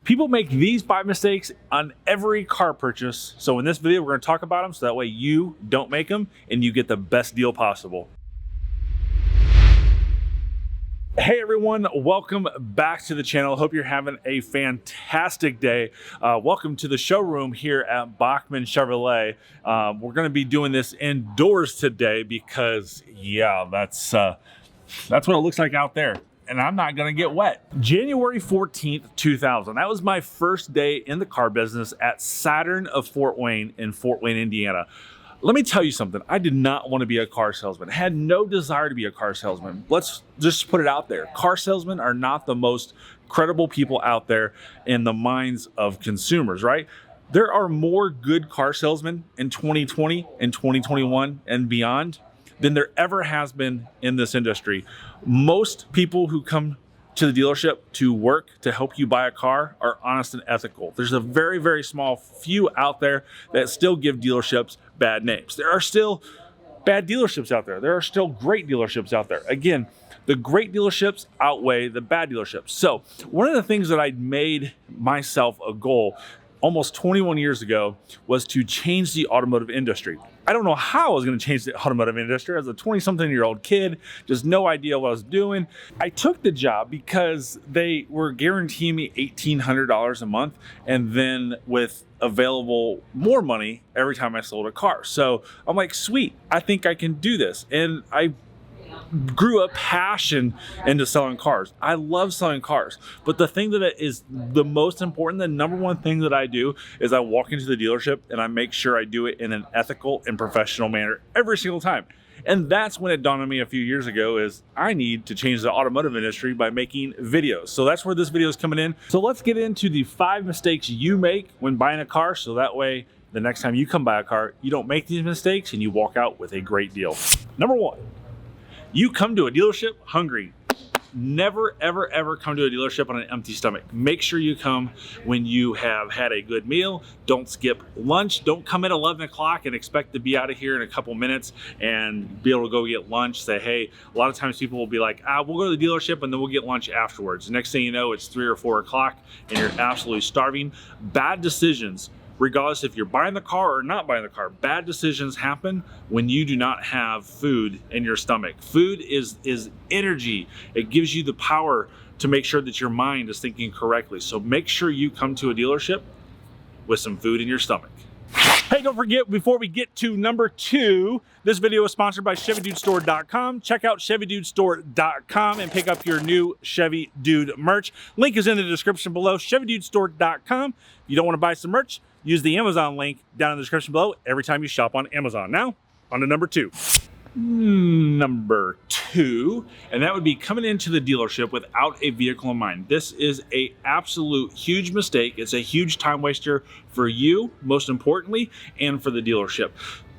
People make these 5 mistakes on every car purchase. So in this video, we're going to talk about them so that way you don't make them and you get the best deal possible. Hey everyone, welcome back to the channel. Hope you're having a fantastic day. Welcome to the showroom here at Bachman Chevrolet. We're going to be doing this indoors today because, yeah, that's what it looks like out there. And I'm not gonna get wet. January 14th, 2000. That was my first day in the car business at Saturn of Fort Wayne in Fort Wayne, Indiana. Let me tell you something. I did not want to be a car salesman. I had no desire to be a car salesman. Let's just put it out there. Car salesmen are not the most credible people out there in the minds of consumers, right? There are more good car salesmen in 2020 and 2021 and beyond than there ever has been in this industry. Most people who come to the dealership to work to help you buy a car are honest and ethical. There's a very, very small few out there that still give dealerships bad names. There are still bad dealerships out there. There are still great dealerships out there. Again, the great dealerships outweigh the bad dealerships. So one of the things that I made myself a goal almost 21 years ago was to change the automotive industry. I don't know how I was going to change the automotive industry as a 20-something-year-old kid, just no idea what I was doing. I took the job because they were guaranteeing me $1,800 a month and then with available more money every time I sold a car. So I'm like, sweet, I think I can do this. And I grew a passion into selling cars. I love selling cars, but the thing that is the most important, the number one thing that I do is I walk into the dealership and I make sure I do it in an ethical and professional manner every single time. And that's when it dawned on me a few years ago is I need to change the automotive industry by making videos. So that's where this video is coming in. So let's get into the 5 mistakes you make when buying a car. So that way, the next time you come buy a car, you don't make these mistakes and you walk out with a great deal. Number 1. You come to a dealership hungry. Never, ever, ever come to a dealership on an empty stomach. Make sure you come when you have had a good meal. Don't skip lunch. Don't come at 11 o'clock and expect to be out of here in a couple minutes and be able to go get lunch. Say, hey, a lot of times people will be like, we'll go to the dealership and then we'll get lunch afterwards. The next thing you know, it's 3 or 4 o'clock and you're absolutely starving. Bad decisions. Regardless if you're buying the car or not buying the car, bad decisions happen when you do not have food in your stomach. Food is energy. It gives you the power to make sure that your mind is thinking correctly. So make sure you come to a dealership with some food in your stomach. Hey, don't forget, before we get to number 2, this video is sponsored by ChevyDudeStore.com. Check out ChevyDudeStore.com and pick up your new Chevy Dude merch. Link is in the description below, ChevyDudeStore.com. If you don't want to buy some merch, use the Amazon link down in the description below every time you shop on Amazon. Now, on to number 2. Number 2, and that would be coming into the dealership without a vehicle in mind. This is a absolute huge mistake. It's a huge time waster for you, most importantly, and for the dealership.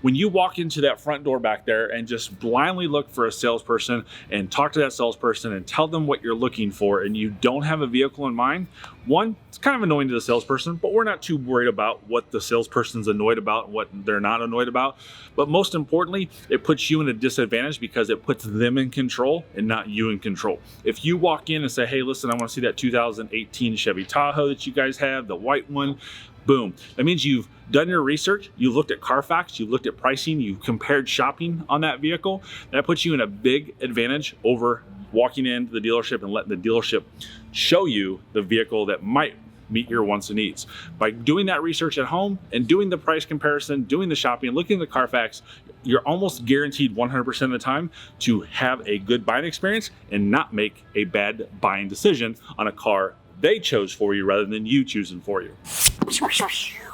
When you walk into that front door back there and just blindly look for a salesperson and talk to that salesperson and tell them what you're looking for and you don't have a vehicle in mind, one, it's kind of annoying to the salesperson, but we're not too worried about what the salesperson's annoyed about and what they're not annoyed about. But most importantly, it puts you in a disadvantage because it puts them in control and not you in control. If you walk in and say, hey, listen, I want to see that 2018 Chevy Tahoe that you guys have, the white one, boom. That means you've done your research, you looked at Carfax, you looked at pricing, you compared shopping on that vehicle. That puts you in a big advantage over walking into the dealership and letting the dealership show you the vehicle that might meet your wants and needs. By doing that research at home and doing the price comparison, doing the shopping, looking at the Carfax, you're almost guaranteed 100% of the time to have a good buying experience and not make a bad buying decision on a car they chose for you rather than you choosing for you.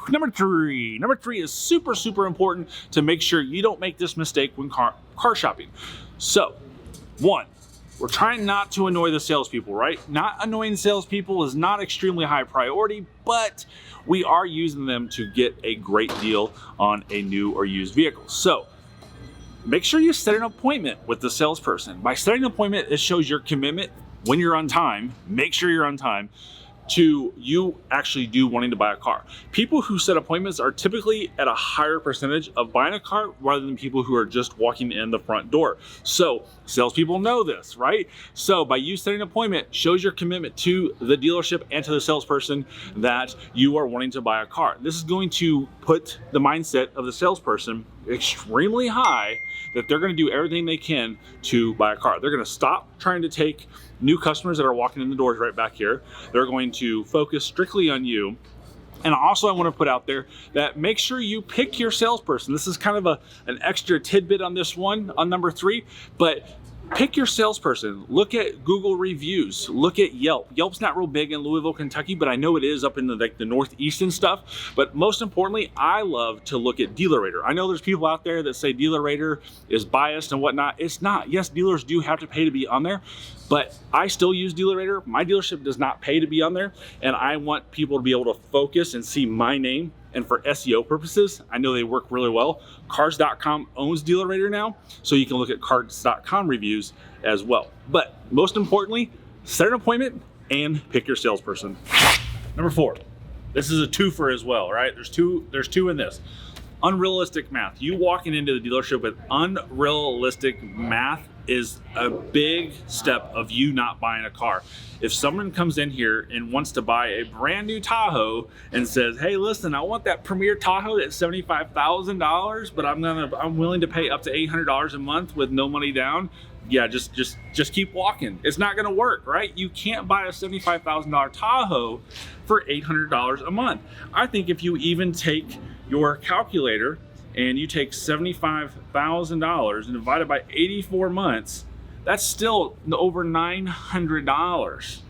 Number 3. Number 3 is super, super important to make sure you don't make this mistake when car shopping. So, 1, we're trying not to annoy the salespeople, right? Not annoying salespeople is not extremely high priority, but we are using them to get a great deal on a new or used vehicle. So, make sure you set an appointment with the salesperson. By setting an appointment, it shows your commitment. When you're on time, make sure you're on time. to you actually do wanting to buy a car. People who set appointments are typically at a higher percentage of buying a car rather than people who are just walking in the front door. So salespeople know this, right? So by you setting an appointment shows your commitment to the dealership and to the salesperson that you are wanting to buy a car. This is going to put the mindset of the salesperson extremely high that they're going to do everything they can to buy a car. They're going to stop trying to take new customers that are walking in the doors right back here. They're going to focus strictly on you. And also I want to put out there that make sure you pick your salesperson. This is kind of an extra tidbit on this one, on number 3, but pick your salesperson. Look at Google reviews. Look at Yelp. Yelp's not real big in Louisville, Kentucky, but I know it is up in the Northeast and stuff. But most importantly, I love to look at DealerRater. I know there's people out there that say DealerRater is biased and whatnot. It's not. Yes, dealers do have to pay to be on there, but I still use DealerRater. My dealership does not pay to be on there, and I want people to be able to focus and see my name. And for SEO purposes, I know they work really well. Cars.com owns DealerRater now, so you can look at Cars.com reviews as well. But most importantly, set an appointment and pick your salesperson. Number 4, this is a twofer as well, right? There's two in this. Unrealistic math. You walking into the dealership with unrealistic math is a big step of you not buying a car. If someone comes in here and wants to buy a brand new Tahoe and says, hey, listen, I want that Premier Tahoe that's $75,000, but I'm willing to pay up to $800 a month with no money down. Yeah, just keep walking. It's not gonna work, right? You can't buy a $75,000 Tahoe for $800 a month. I think if you even take your calculator and you take $75,000 and divide it by 84 months, that's still over $900.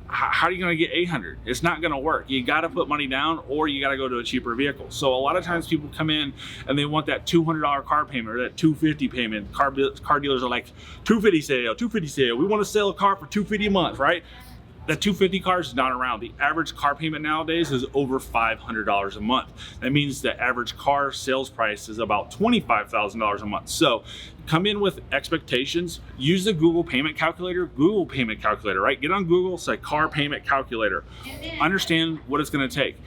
How are you gonna get 800? It's not gonna work. You gotta put money down or you gotta go to a cheaper vehicle. So a lot of times people come in and they want that $200 car payment or that $250 payment. Car dealers are like, $250 sale. We wanna sell a car for $250 a month, right? That $250 car is not around. The average car payment nowadays is over $500 a month. That means the average car sales price is about $25,000 a month. So come in with expectations. Use the Google payment calculator. Right? Get on Google, say car payment calculator. Understand what it's gonna take.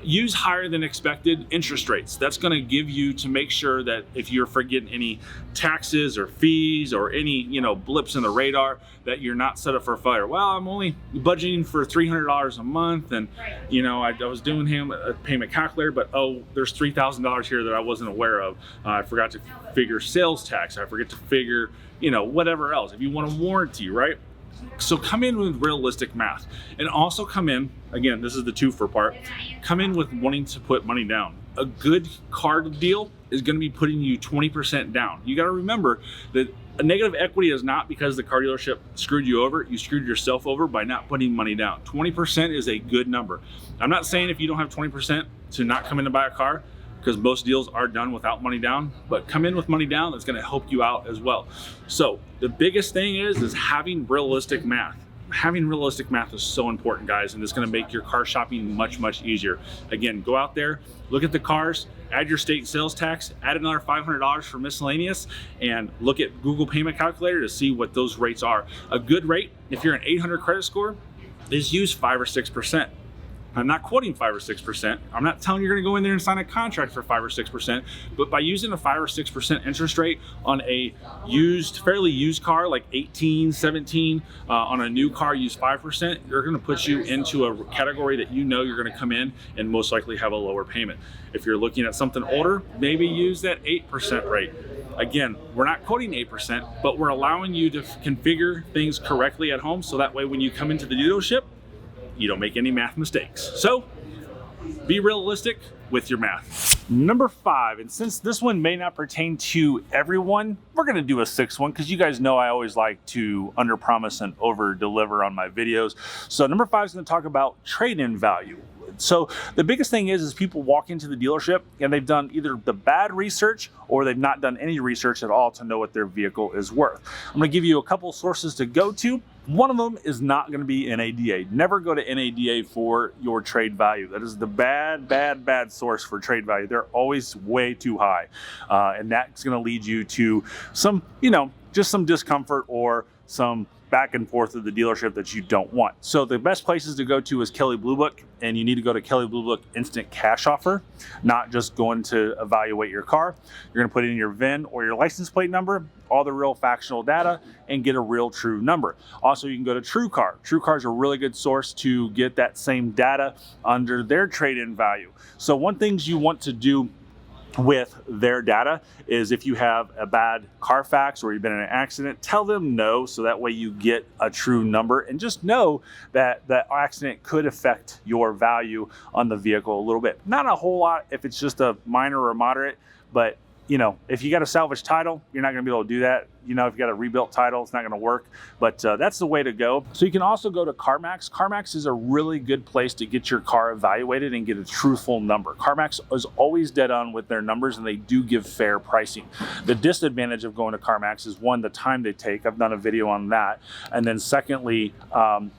Use higher than expected interest rates. That's going to give you to make sure that if you're forgetting any taxes or fees or any blips in the radar, that you're not set up for a failure. Well, I'm only budgeting for $300 a month, and I was doing him a payment calculator, but there's $3,000 here that I wasn't aware of. I forgot to figure sales tax. I forget to figure whatever else. If you want a warranty, right? So come in with realistic math, and also come in, again, this is the twofer part, come in with wanting to put money down. A good car deal is going to be putting you 20% down. You got to remember that a negative equity is not because the car dealership screwed you over. You screwed yourself over by not putting money down. 20% is a good number. I'm not saying if you don't have 20% to not come in to buy a car, because most deals are done without money down, but come in with money down. That's gonna help you out as well. So the biggest thing is having realistic math. Having realistic math is so important, guys, and it's gonna make your car shopping much, much easier. Again, go out there, look at the cars, add your state sales tax, add another $500 for miscellaneous, and look at Google payment calculator to see what those rates are. A good rate, if you're an 800 credit score, is use 5 or 6%. I'm not quoting 5 or 6%. I'm not telling you you're gonna go in there and sign a contract for 5 or 6%, but by using a 5 or 6% interest rate on a fairly used car, like 18, 17, on a new car, use 5%, they're gonna put you into a category that you're gonna come in and most likely have a lower payment. If you're looking at something older, maybe use that 8% rate. Again, we're not quoting 8%, but we're allowing you to configure things correctly at home, so that way when you come into the dealership, you don't make any math mistakes. So be realistic with your math. Number 5, and since this one may not pertain to everyone, we're gonna do a 6th one because you guys know I always like to under promise and over deliver on my videos. So number 5 is gonna talk about trade-in value. So the biggest thing is people walk into the dealership and they've done either the bad research or they've not done any research at all to know what their vehicle is worth. I'm gonna give you a couple sources to go to. One of them is not gonna be NADA. Never go to NADA for your trade value. That is the bad source for trade value. They're always way too high. And that's gonna lead you to some, just some discomfort or some back and forth to the dealership that you don't want. So the best places to go to is Kelley Blue Book, and you need to go to Kelley Blue Book Instant Cash Offer, not just going to evaluate your car. You're gonna put in your VIN or your license plate number, all the real factional data, and get a real true number. Also, you can go to TrueCar. TrueCar is a really good source to get that same data under their trade-in value. So one thing you want to do with their data is if you have a bad Carfax or you've been in an accident, tell them no, so that way you get a true number, and just know that that accident could affect your value on the vehicle a little bit. Not a whole lot if it's just a minor or moderate, but you know, if you got a salvage title, you're not gonna be able to do that. You know, if you got a rebuilt title, it's not gonna work, but that's the way to go. So you can also go to CarMax. CarMax is a really good place to get your car evaluated and get a truthful number. CarMax is always dead on with their numbers, and they do give fair pricing. The disadvantage of going to CarMax is, one, the time they take. I've done a video on that. And then secondly,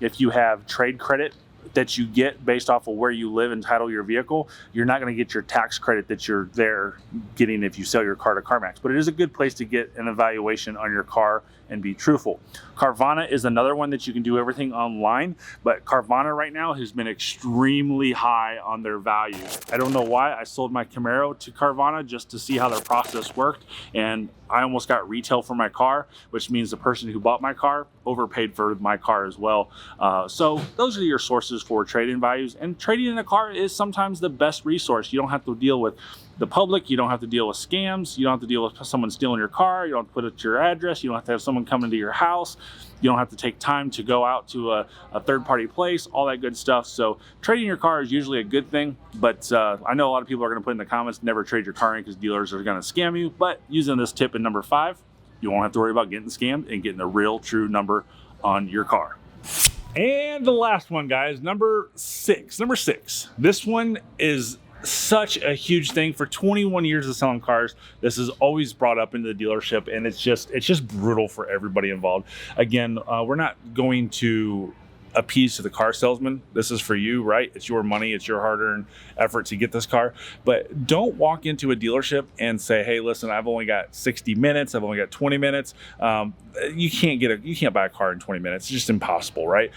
if you have trade credit that you get based off of where you live and title your vehicle, you're not going to get your tax credit that you're there getting if you sell your car to CarMax. But it is a good place to get an evaluation on your car and be truthful. Carvana is another one that you can do everything online, but Carvana right now has been extremely high on their values. I don't know why. I sold my Camaro to Carvana just to see how their process worked, and I almost got retail for my car, which means the person who bought my car overpaid for my car as well. So those are your sources for trade-in values, and trading in a car is sometimes the best resource. You don't have to deal with the public, you don't have to deal with scams, you don't have to deal with someone stealing your car, you don't have to put it to your address, you don't have to have someone come into your house, you don't have to take time to go out to a third-party place, all that good stuff. So trading your car is usually a good thing, but I know a lot of people are gonna put in the comments, never trade your car in because dealers are gonna scam you. But using this tip in number 5, you won't have to worry about getting scammed and getting a real true number on your car. And the last one, guys, number 6. Number 6, this one is such a huge thing. For 21 years of selling cars, this is always brought up into the dealership, and it's just brutal for everybody involved. Again, we're not going to appease to the car salesman. This is for you, right? It's your money, it's your hard-earned effort to get this car. But don't walk into a dealership and say, hey, listen, I've only got 60 minutes, I've only got 20 minutes. You can't buy a car in 20 minutes. It's just impossible, right?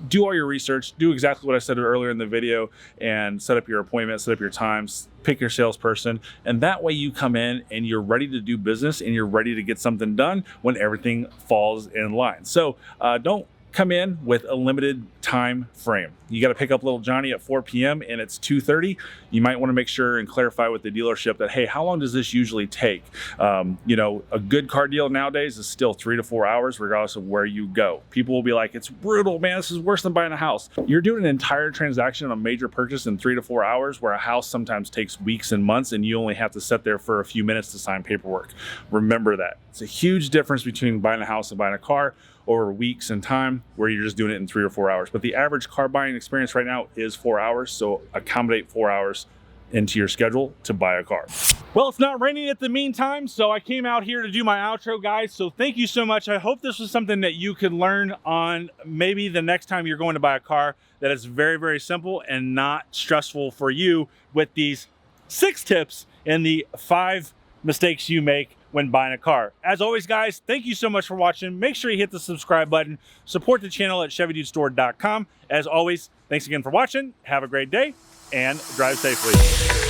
Do all your research, do exactly what I said earlier in the video, and set up your appointment, set up your times, pick your salesperson, and that way you come in and you're ready to do business and you're ready to get something done when everything falls in line. So don't come in with a limited time frame. You got to pick up little Johnny at 4 p.m. and it's 2:30. You might want to make sure and clarify with the dealership that, hey, how long does this usually take? You know, a good car deal nowadays is still 3 to 4 hours, regardless of where you go. People will be like, it's brutal, man. This is worse than buying a house. You're doing an entire transaction on a major purchase in 3 to 4 hours, where a house sometimes takes weeks and months, and you only have to sit there for a few minutes to sign paperwork. Remember that. It's a huge difference between buying a house and buying a car over weeks and time, where you're just doing it in 3 or 4 hours. But the average car buying experience right now is 4 hours. So accommodate 4 hours into your schedule to buy a car. Well, it's not raining at the meantime, so I came out here to do my outro, guys. So thank you so much. I hope this was something that you could learn on maybe the next time you're going to buy a car, that is very, very simple and not stressful for you, with these 6 tips and the 5 mistakes you make when buying a car. As always, guys, thank you so much for watching. Make sure you hit the subscribe button. Support the channel at ChevyDudeStore.com. As always, thanks again for watching. Have a great day and drive safely.